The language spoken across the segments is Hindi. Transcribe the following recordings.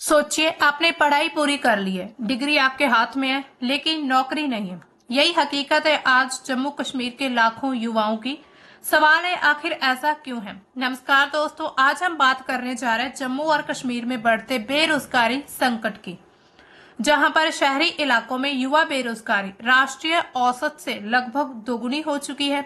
सोचिए आपने पढ़ाई पूरी कर ली है, डिग्री आपके हाथ में है, लेकिन नौकरी नहीं है। यही हकीकत है आज जम्मू कश्मीर के लाखों युवाओं की। सवाल है आखिर ऐसा क्यों है। नमस्कार दोस्तों, आज हम बात करने जा रहे हैं जम्मू और कश्मीर में बढ़ते बेरोजगारी संकट की, जहां पर शहरी इलाकों में युवा बेरोजगारी राष्ट्रीय औसत से लगभग दोगुनी हो चुकी है।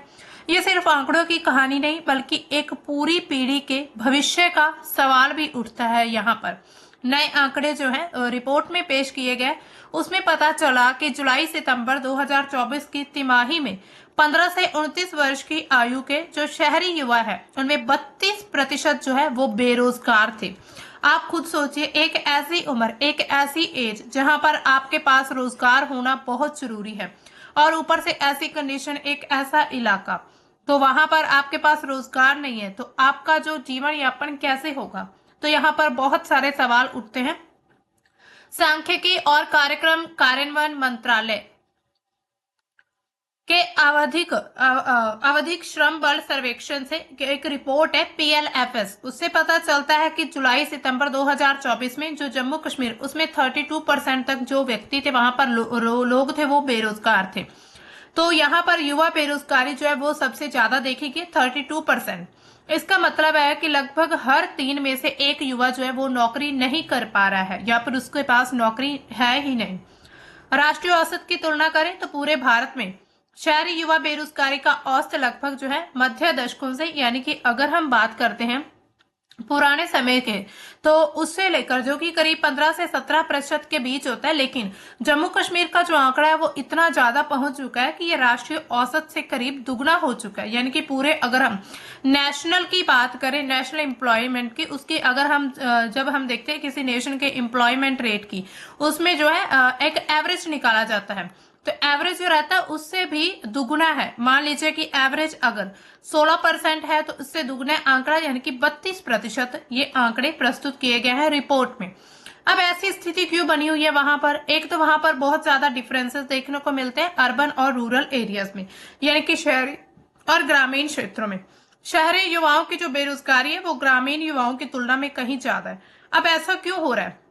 ये सिर्फ आंकड़ों की कहानी नहीं, बल्कि एक पूरी पीढ़ी के भविष्य का सवाल भी उठता है। यहाँ पर नए आंकड़े जो है रिपोर्ट में पेश किए गए, उसमें पता चला कि जुलाई सितंबर 2024 की तिमाही में 15 से 29 वर्ष की आयु के जो शहरी युवा है, उनमें 32% जो है वो बेरोजगार थे। आप खुद सोचिए, एक ऐसी उम्र, एक ऐसी एज जहां पर आपके पास रोजगार होना बहुत जरूरी है, और ऊपर से ऐसी कंडीशन, एक ऐसा इलाका, तो वहां पर आपके पास रोजगार नहीं है, तो आपका जो जीवन यापन कैसे होगा। तो यहाँ पर बहुत सारे सवाल उठते हैं। सांख्यिकी और कार्यक्रम कार्यान्वयन मंत्रालय के आवधिक श्रम बल सर्वेक्षण से एक रिपोर्ट है PLFS, उससे पता चलता है कि जुलाई सितंबर 2024 में जो जम्मू कश्मीर, उसमें 32% तक जो व्यक्ति थे वहां पर लोग थे वो बेरोजगार थे। तो यहाँ पर युवा बेरोजगारी जो है वो सबसे ज्यादा देखी गई, 32%। इसका मतलब है कि लगभग हर 3 में से एक युवा जो है वो नौकरी नहीं कर पा रहा है, या फिर उसके पास नौकरी है ही नहीं। राष्ट्रीय औसत की तुलना करें तो पूरे भारत में शहरी युवा बेरोजगारी का औसत लगभग जो है मध्य दशकों से, यानी कि अगर हम बात करते हैं पुराने समय के, तो उससे लेकर जो कि करीब 15 से 17% के बीच होता है। लेकिन जम्मू कश्मीर का जो आंकड़ा है वो इतना ज्यादा पहुंच चुका है कि ये राष्ट्रीय औसत से करीब दुगना हो चुका है। यानी कि पूरे, अगर हम नेशनल की बात करें, नेशनल एम्प्लॉयमेंट की, उसकी अगर हम जब हम देखते हैं किसी नेशन के एम्प्लॉयमेंट रेट की, उसमें जो है एक एवरेज निकाला जाता है, तो एवरेज जो रहता है उससे भी दुगुना है। मान लीजिए कि एवरेज अगर 16% है, तो उससे दुगना आंकड़ा यानी कि 32% ये आंकड़े प्रस्तुत किए गए हैं रिपोर्ट में। अब ऐसी स्थिति क्यों बनी हुई है वहां पर? एक तो वहां पर बहुत ज्यादा डिफरेंसेस देखने को मिलते हैं अर्बन और रूरल एरियाज में, यानी कि शहरी और ग्रामीण क्षेत्रों में। शहरी युवाओं की जो बेरोजगारी है वो ग्रामीण युवाओं की तुलना में कहीं ज्यादा है। अब ऐसा क्यों हो रहा है?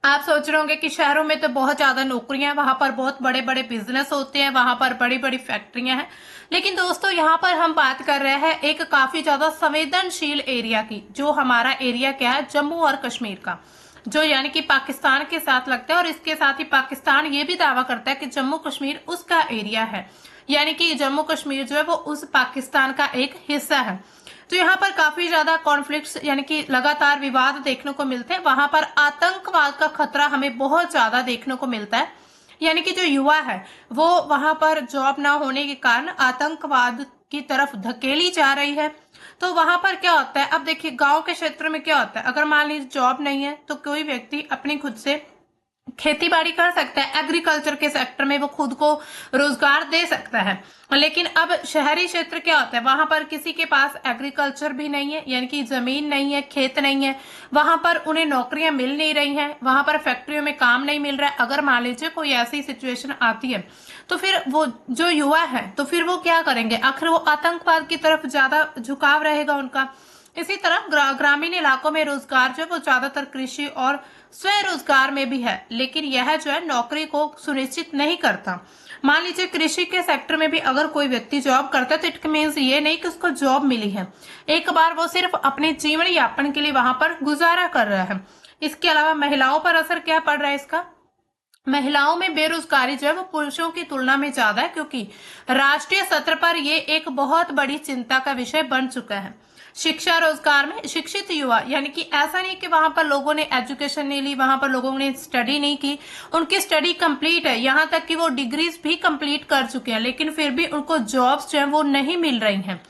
आप सोच रहे होंगे कि शहरों में तो बहुत ज्यादा नौकरियां हैं, वहां पर बहुत बड़े बड़े बिजनेस होते हैं, वहां पर बड़ी बड़ी फैक्ट्रियां हैं। लेकिन दोस्तों, यहाँ पर हम बात कर रहे हैं एक काफी ज्यादा संवेदनशील एरिया की, जो हमारा एरिया क्या है, जम्मू और कश्मीर का, जो यानी कि पाकिस्तान के साथ लगता है। और इसके साथ ही पाकिस्तान ये भी दावा करता है कि जम्मू कश्मीर उसका एरिया है, यानी कि जम्मू कश्मीर जो है वो उस पाकिस्तान का एक हिस्सा है। तो यहाँ पर काफी ज्यादा कॉन्फ्लिक्ट्स, यानी कि लगातार विवाद देखने को मिलते हैं। वहां पर आतंकवाद का खतरा हमें बहुत ज्यादा देखने को मिलता है, यानी कि जो युवा है वो वहां पर जॉब ना होने के कारण आतंकवाद की तरफ धकेली जा रही है। तो वहां पर क्या होता है, अब देखिए गांव के क्षेत्र में क्या होता है, अगर मान लीजिए जॉब नहीं है तो कोई व्यक्ति अपनी खुद से खेती बाड़ी कर सकता है, एग्रीकल्चर के सेक्टर में वो खुद को रोजगार दे सकता है। लेकिन अब शहरी क्षेत्र क्या होता है, वहां पर किसी के पास एग्रीकल्चर भी नहीं है, यानी कि जमीन नहीं है, खेत नहीं है, वहां पर उन्हें नौकरियां मिल नहीं रही हैं, वहां पर फैक्ट्रियों में काम नहीं मिल रहा है। अगर मान लीजिए कोई ऐसी सिचुएशन आती है, तो फिर वो जो युवा है तो फिर वो क्या करेंगे, आखिर वो आतंकवाद की तरफ ज्यादा झुकाव रहेगा उनका। इसी तरह ग्रामीण इलाकों में रोजगार जो है वो ज्यादातर कृषि और स्वरोजगार में भी है, लेकिन यह जो है नौकरी को सुनिश्चित नहीं करता। मान लीजिए कृषि के सेक्टर में भी अगर कोई व्यक्ति जॉब करता है, तो इट मीन्स ये नहीं कि उसको जॉब मिली है, एक बार वो सिर्फ अपने जीवन यापन के लिए वहां पर गुजारा कर रहा है। इसके अलावा महिलाओं पर असर क्या पड़ रहा है इसका? महिलाओं में बेरोजगारी जो है वो पुरुषों की तुलना में ज्यादा है, क्योंकि राष्ट्रीय स्तर पर ये एक बहुत बड़ी चिंता का विषय बन चुका है। शिक्षा रोजगार में शिक्षित युवा, यानी कि ऐसा नहीं कि वहां पर लोगों ने एजुकेशन नहीं ली, वहां पर लोगों ने स्टडी नहीं की, उनकी स्टडी कंप्लीट है, यहाँ तक कि वो डिग्रीज भी कंप्लीट कर चुके हैं, लेकिन फिर भी उनको जॉब्स जो है वो नहीं मिल रही हैं।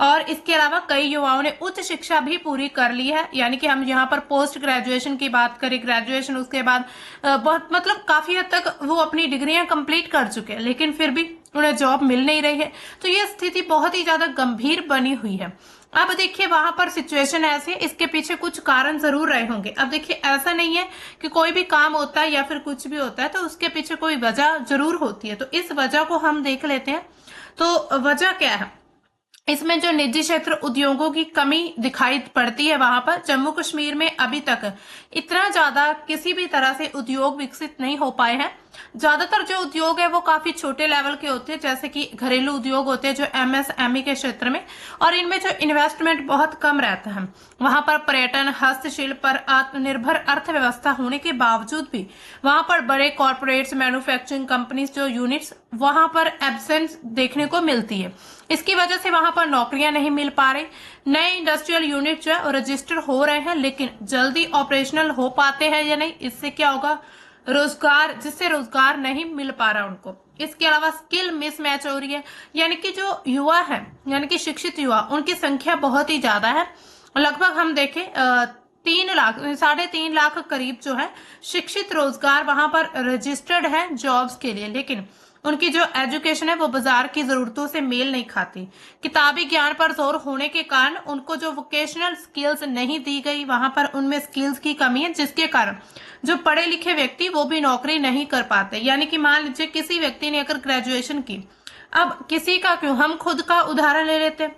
और इसके अलावा कई युवाओं ने उच्च शिक्षा भी पूरी कर ली है, यानी कि हम यहाँ पर पोस्ट ग्रेजुएशन की बात करें, ग्रेजुएशन उसके बाद बहुत मतलब काफी हद तक वो अपनी डिग्रियां कंप्लीट कर चुके हैं, लेकिन फिर भी उन्हें जॉब मिल नहीं रही है। तो ये स्थिति बहुत ही ज्यादा गंभीर बनी हुई है। अब देखिए वहां पर सिचुएशन ऐसी है, इसके पीछे कुछ कारण जरूर रहे होंगे। अब देखिए ऐसा नहीं है कि कोई भी काम होता है या फिर कुछ भी होता है तो उसके पीछे कोई वजह जरूर होती है, तो इस वजह को हम देख लेते हैं। तो वजह क्या है? इसमें जो निजी क्षेत्र उद्योगों की कमी दिखाई पड़ती है, वहां पर जम्मू कश्मीर में अभी तक इतना ज्यादा किसी भी तरह से उद्योग विकसित नहीं हो पाए हैं। ज्यादातर जो उद्योग है वो काफी छोटे लेवल के होते हैं, जैसे कि घरेलू उद्योग होते हैं जो एमएसएमई के क्षेत्र में, और इनमें जो इन्वेस्टमेंट बहुत कम रहता है। वहां पर पर्यटन, हस्तशिल्प पर आत्मनिर्भर अर्थव्यवस्था होने के बावजूद भी वहां पर बड़े कॉर्पोरेट्स, मैन्युफैक्चरिंग कंपनीज जो यूनिट्स वहां पर एब्सेंट देखने को मिलती है। इसकी वजह से वहां पर नौकरियां नहीं मिल पा रही। नए इंडस्ट्रियल यूनिट जो है रजिस्टर हो रहे हैं, लेकिन जल्दी ऑपरेशनल हो पाते हैं या नहीं, इससे क्या होगा, जिससे रोजगार नहीं मिल पा रहा उनको। इसके अलावा स्किल मिसमैच हो रही है, यानी कि जो युवा है, यानी कि शिक्षित युवा, उनकी संख्या बहुत ही ज्यादा है। लगभग हम देखें 3 लाख, 3.5 लाख करीब जो है शिक्षित रोजगार वहां पर रजिस्टर्ड है जॉब्स के लिए, लेकिन उनकी जो एजुकेशन है वो बाजार की जरूरतों से मेल नहीं खाती। किताबी ज्ञान पर जोर होने के कारण उनको जो वोकेशनल स्किल्स नहीं दी गई, वहां पर उनमें स्किल्स की कमी है, जिसके कारण जो पढ़े लिखे व्यक्ति वो भी नौकरी नहीं कर पाते। यानी कि मान लीजिए किसी व्यक्ति ने अगर ग्रेजुएशन की, अब किसी का क्यों, हम खुद का उदाहरण ले लेते हैं।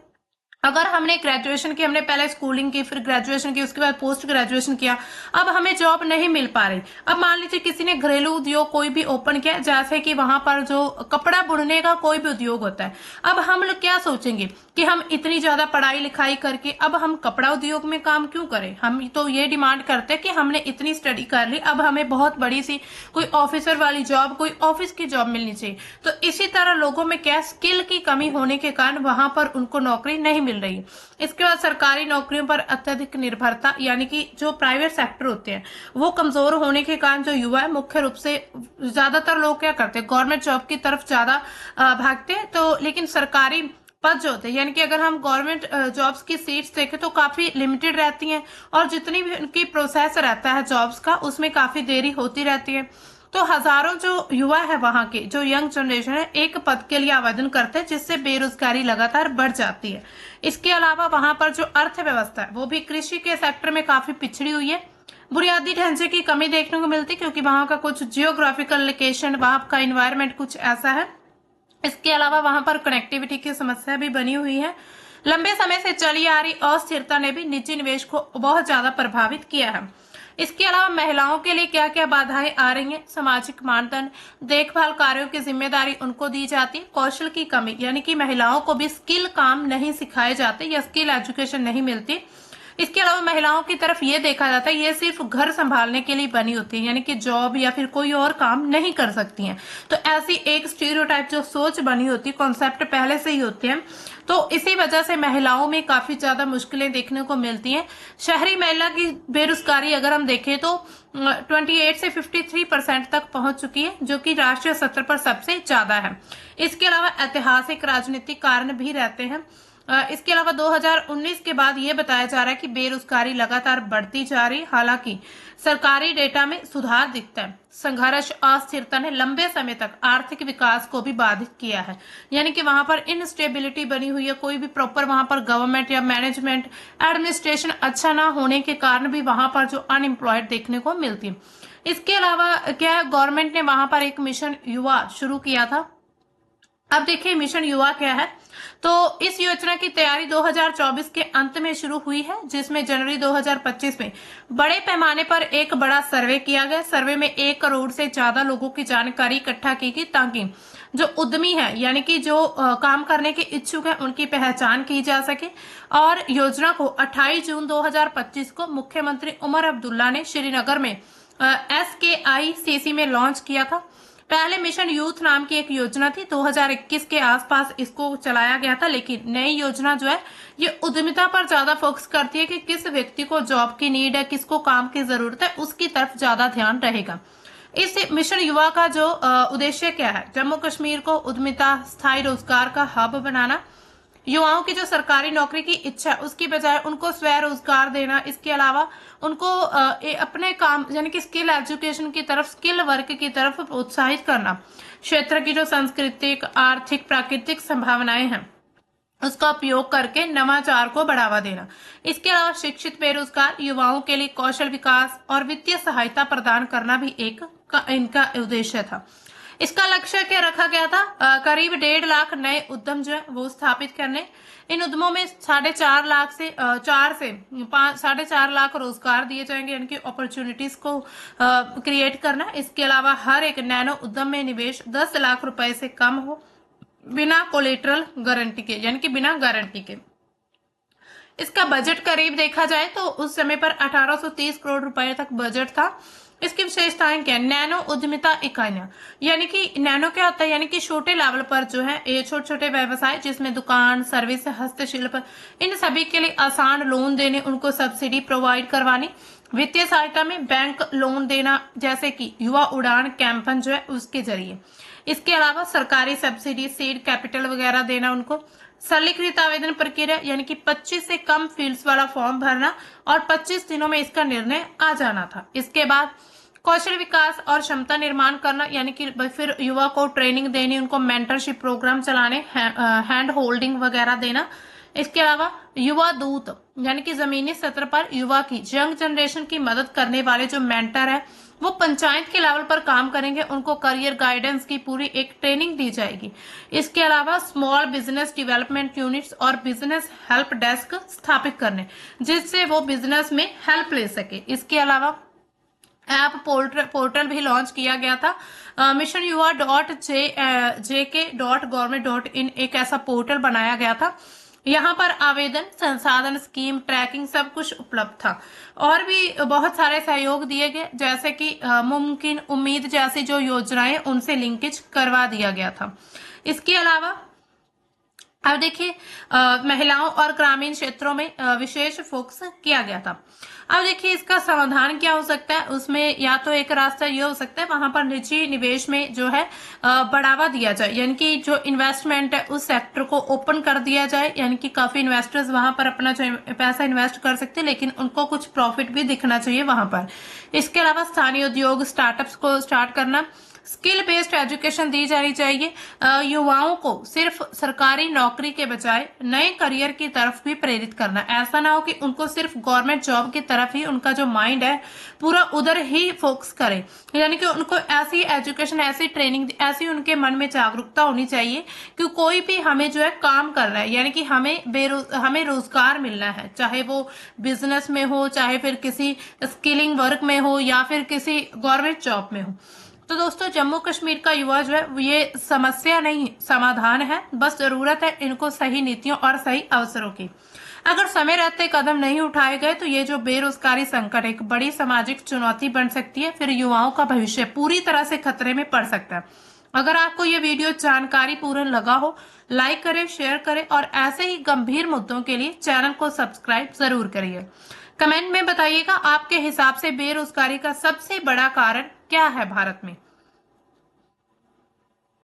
अगर हमने ग्रेजुएशन की, हमने पहले स्कूलिंग की, फिर ग्रेजुएशन की, उसके बाद पोस्ट ग्रेजुएशन किया, अब हमें जॉब नहीं मिल पा रही। अब मान लीजिए किसी ने घरेलू उद्योग कोई भी ओपन किया, जैसे कि वहां पर जो कपड़ा बुनने का कोई भी उद्योग होता है, अब हम लोग क्या सोचेंगे कि हम इतनी ज्यादा पढ़ाई लिखाई करके अब हम कपड़ा उद्योग में काम क्यों करें। हम तो ये डिमांड करते हैं कि हमने इतनी स्टडी कर ली, अब हमें बहुत बड़ी सी कोई ऑफिसर वाली जॉब, कोई ऑफिस की जॉब मिलनी चाहिए। तो इसी तरह लोगों में क्या, स्किल की कमी होने के कारण वहां पर उनको नौकरी नहीं मिल रही। इसके बाद सरकारी नौकरियों पर अत्यधिक निर्भरता, यानी कि जो प्राइवेट सेक्टर होते हैं वो कमजोर होने के कारण जो युवा है, मुख्य रूप से ज्यादातर लोग क्या करते हैं, गवर्नमेंट जॉब की तरफ ज्यादा भागते हैं। तो लेकिन सरकारी पद जो होते हैं, यानी कि अगर हम गवर्नमेंट जॉब्स की सीट्स देखें तो काफी लिमिटेड रहती हैं, और जितनी भी उनकी प्रोसेस रहता है जॉब्स का, उसमें काफी देरी होती रहती है। तो हजारों जो युवा है वहां के, जो यंग जनरेशन है, एक पद के लिए आवेदन करते हैं, जिससे बेरोजगारी लगातार बढ़ जाती है। इसके अलावा वहां पर जो अर्थव्यवस्था है वो भी कृषि के सेक्टर में काफी पिछड़ी हुई है। बुनियादी ढांचे की कमी देखने को मिलती है, क्योंकि वहां का कुछ जियोग्राफिकल लोकेशन, वहां का इन्वायरमेंट कुछ ऐसा है। इसके अलावा वहां पर कनेक्टिविटी की समस्या भी बनी हुई है। लंबे समय से चली आ रही अस्थिरता ने भी निजी निवेश को बहुत ज्यादा प्रभावित किया है। इसके अलावा महिलाओं के लिए क्या क्या बाधाएं आ रही हैं, सामाजिक मानदंड, देखभाल कार्यों की जिम्मेदारी उनको दी जाती है, कौशल की कमी, यानी कि महिलाओं को भी स्किल काम नहीं सिखाए जाते या स्किल एजुकेशन नहीं मिलती। इसके अलावा महिलाओं की तरफ ये देखा जाता है ये सिर्फ घर संभालने के लिए बनी होती है, यानी कि जॉब या फिर कोई और काम नहीं कर सकती हैं। तो ऐसी एक स्टीरियोटाइप जो सोच बनी होती है, कॉन्सेप्ट पहले से ही होते हैं, तो इसी वजह से महिलाओं में काफी ज्यादा मुश्किलें देखने को मिलती हैं। शहरी महिला की बेरोजगारी अगर हम देखें तो 28 से 53% तक पहुंच चुकी है, जो कि राष्ट्रीय स्तर पर सबसे ज्यादा है। इसके अलावा ऐतिहासिक राजनीतिक कारण भी रहते हैं। इसके अलावा 2019 के बाद ये बताया जा रहा है कि बेरोजगारी लगातार बढ़ती जा रही, हालांकि सरकारी डेटा में सुधार दिखता है। संघर्ष, अस्थिरता ने लंबे समय तक आर्थिक विकास को भी बाधित किया है, यानी कि वहां पर इनस्टेबिलिटी बनी हुई है। कोई भी प्रॉपर वहां पर गवर्नमेंट या मैनेजमेंट एडमिनिस्ट्रेशन अच्छा ना होने के कारण भी वहां पर जो अनएम्प्लॉयड देखने को मिलती है। इसके अलावा क्या है, गवर्नमेंट ने वहां पर एक मिशन युवा शुरू किया था। अब देखिए मिशन युवा क्या है। तो इस योजना की तैयारी 2024 के अंत में शुरू हुई है, जिसमें जनवरी 2025 में बड़े पैमाने पर एक बड़ा सर्वे किया गया। सर्वे में 1 करोड़ से ज्यादा लोगों की जानकारी इकट्ठा की गई, ताकि जो उद्यमी है, यानी कि जो काम करने के इच्छुक है, उनकी पहचान की जा सके। और योजना को 28 जून 2025 को मुख्यमंत्री उमर अब्दुल्ला ने श्रीनगर में SKICC में लॉन्च किया था। पहले मिशन यूथ नाम की एक योजना थी, 2021 के आसपास इसको चलाया गया था, लेकिन नई योजना जो है ये उद्यमिता पर ज्यादा फोकस करती है कि किस व्यक्ति को जॉब की नीड है, किसको काम की जरूरत है, उसकी तरफ ज्यादा ध्यान रहेगा। इस मिशन युवा का जो उद्देश्य क्या है, जम्मू कश्मीर को उद्यमिता, स्थायी रोजगार का हब बनाना, युवाओं की जो सरकारी नौकरी की इच्छा उसकी बजाय उनको स्वरोजगार देना। इसके अलावा उनको अपने काम, यानी कि स्किल एजुकेशन की तरफ, स्किल वर्क की तरफ प्रोत्साहित करना। क्षेत्र की जो सांस्कृतिक, आर्थिक, प्राकृतिक संभावनाएं हैं उसका उपयोग करके नवाचार को बढ़ावा देना। इसके अलावा शिक्षित बेरोजगार युवाओं के लिए कौशल विकास और वित्तीय सहायता प्रदान करना भी एक इनका उद्देश्य था। इसका लक्ष्य क्या रखा गया था? करीब 1.5 लाख नए उद्यम जो है वो स्थापित करने। इन उद्यमों में 4.5 लाख से 4.5 लाख रोजगार दिए जाएंगे, यानी कि अपॉर्चुनिटीज को क्रिएट करना। इसके अलावा हर एक नैनो उद्यम में निवेश 10 लाख रुपए से कम हो, बिना कोलेटरल गारंटी के, यानी कि बिना गारंटी के। इसका बजट करीब देखा जाए तो उस समय पर 1830 करोड़ रुपए तक बजट था। इसकी विशेषताएं क्या? नैनो उद्यमिता इकाइयां, यानी कि नैनो क्या होता है, यानी कि छोटे लेवल पर जो है ये छोटे छोटे व्यवसाय जिसमें दुकान, सर्विस, हस्तशिल्प, इन सभी के लिए आसान लोन देने, उनको सब्सिडी प्रोवाइड करवानी। वित्तीय सहायता में बैंक लोन देना, जैसे कि युवा उड़ान कैंपन जो है उसके जरिए। इसके अलावा सरकारी सब्सिडी, सीड कैपिटल वगैरह देना उनको। सरलीकृत आवेदन प्रक्रिया, यानी कि 25 से कम फील्ड्स वाला फॉर्म भरना और 25 दिनों में इसका निर्णय आ जाना था। इसके बाद कौशल विकास और क्षमता निर्माण करना, यानी कि फिर युवा को ट्रेनिंग देनी, उनको मेंटरशिप प्रोग्राम चलाने, हैंड होल्डिंग वगैरह देना। इसके अलावा युवा दूत, यानी कि जमीनी स्तर पर युवा की, यंग जनरेशन की मदद करने वाले जो मेंटर है वो पंचायत के लेवल पर काम करेंगे, उनको करियर गाइडेंस की पूरी एक ट्रेनिंग दी जाएगी। इसके अलावा स्मॉल बिजनेस डेवलपमेंट यूनिट्स और बिजनेस हेल्प डेस्क स्थापित करने, जिससे वो बिजनेस में हेल्प ले सके। इसके अलावा ऐप पोर्टल भी लॉन्च किया गया था। मिशन युवा .jk.government.in एक ऐसा पोर्टल बनाया गया था। यहाँ पर आवेदन, संसाधन, स्कीम ट्रैकिंग सब कुछ उपलब्ध था। और भी बहुत सारे सहयोग दिए गए, जैसे कि मुमकिन उम्मीद जैसी जो योजनाएं उनसे लिंकेज करवा दिया गया था। इसके अलावा अब देखिए महिलाओं और ग्रामीण क्षेत्रों में विशेष फोकस किया गया था। अब देखिए इसका समाधान क्या हो सकता है, उसमें या तो एक रास्ता ये हो सकता है वहां पर निजी निवेश में जो है बढ़ावा दिया जाए, यानी कि जो इन्वेस्टमेंट है उस सेक्टर को ओपन कर दिया जाए, यानी कि काफी इन्वेस्टर्स वहां पर अपना जो पैसा इन्वेस्ट कर सकते हैं, लेकिन उनको कुछ प्रॉफिट भी दिखना चाहिए वहां पर। इसके अलावा स्थानीय उद्योग, स्टार्टअप्स को स्टार्ट करना, स्किल बेस्ड एजुकेशन दी जानी चाहिए। युवाओं को सिर्फ सरकारी नौकरी के बजाय नए करियर की तरफ भी प्रेरित करना। ऐसा ना हो कि उनको सिर्फ गवर्नमेंट जॉब की तरफ ही उनका जो माइंड है पूरा उधर ही फोकस करे, यानी कि उनको ऐसी एजुकेशन, ऐसी ट्रेनिंग, ऐसी उनके मन में जागरूकता होनी चाहिए कि कोई भी हमें जो है काम कर रहा है, यानी कि हमें रोजगार मिलना है, चाहे वो बिजनेस में हो, चाहे फिर किसी स्किलिंग वर्क में हो, या फिर किसी गवर्नमेंट जॉब में हो। तो दोस्तों जम्मू कश्मीर का युवा जो है ये समस्या नहीं, समाधान है। बस जरूरत है इनको सही नीतियों और सही अवसरों की। अगर समय रहते कदम नहीं उठाए गए तो ये जो बेरोजगारी संकट एक बड़ी सामाजिक चुनौती बन सकती है, फिर युवाओं का भविष्य पूरी तरह से खतरे में पड़ सकता है। अगर आपको ये वीडियो जानकारी पूर्ण लगा हो, लाइक करें, शेयर करें और ऐसे ही गंभीर मुद्दों के लिए चैनल को सब्सक्राइब जरूर करिए। कमेंट में बताइएगा आपके हिसाब से बेरोजगारी का सबसे बड़ा कारण क्या है भारत में।